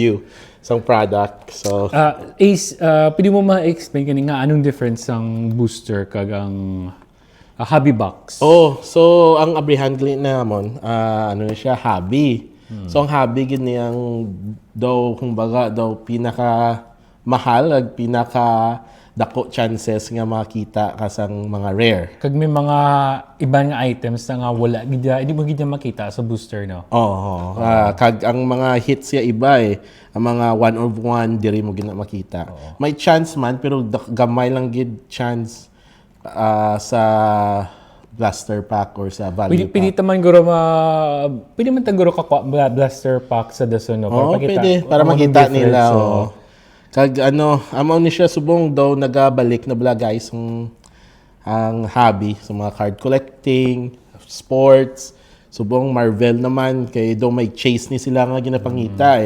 you isang product. So, Ace, pwede mo ma-explain kani nga anong difference ang booster kag ang hobby box? so ang abrihandli namon, ano na siya, hobby. So ang hobby gid niyang daw kumbaga daw pinaka mahal ag pinaka dako chances nga makita kasang mga rare. Kag may mga ibang nga items na nga wala gid hindi mo gid makita sa booster, no? Kag ang mga hits ya iba ang mga one of one diri mo gina makita. May chance man pero gamay lang gid chance sa blaster pack or sa value pack. Pwede man guro pwede man taguro ka blaster pack sa dason, no? Pwede para kung anong makita difference, nila. so. Kag amaw ni siya subong daw nagabalik na bala guys ang hobby sa mga card collecting, sports, subong Marvel naman kay daw may chase ni sila nga ginapangita